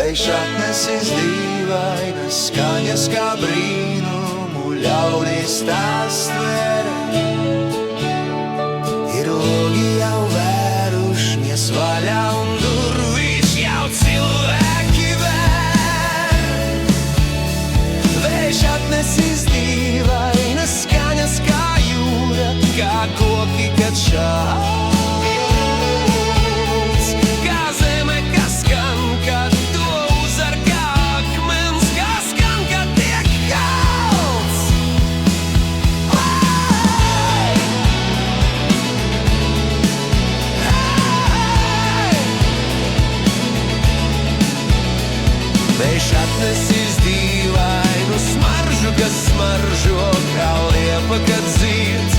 Vējš atnesis dīvainas skaņas kā brīnumu, ļaudis tās tver. Ir logi jau vērušņies vaļā un durvis jau cilvēki vēr. Vējš atnesis dīvainas skaņas kā jūra, kā koki, kad šāds. Vējš atnesis dīvainu smaržu, kas smaržo kā liepa, kad zied.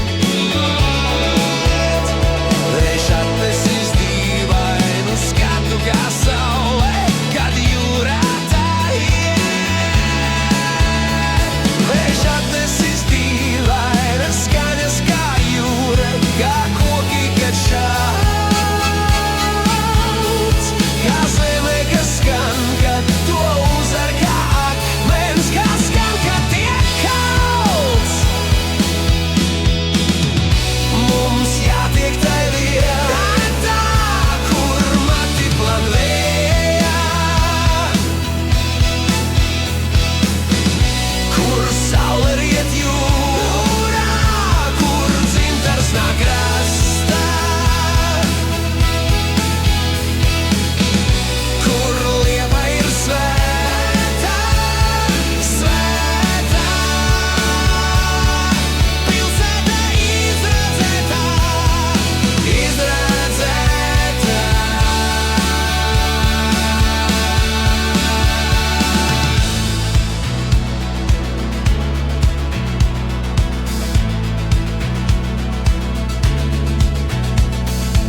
Vējš atnesis dīvainu skatu kā saule, kad jūrā tā iet. Vējš atnesis dīvainas skaņas kā jūra, kā koki, kad šāds. Kā zeme, kas skan, kad to uzar kā akmens, kā skan, kad tiek kalts. Mums jātiek tai vietā, kur mati plan vējā, kur saule riet jūrā, kur dzintars nāk rastā.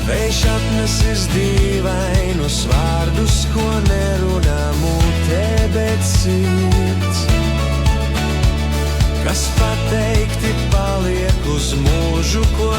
Vējš atnesis dīvainus vārdus, ko nerunā mutē, bet sirds, kas pateikti paliek uz mūžu, ko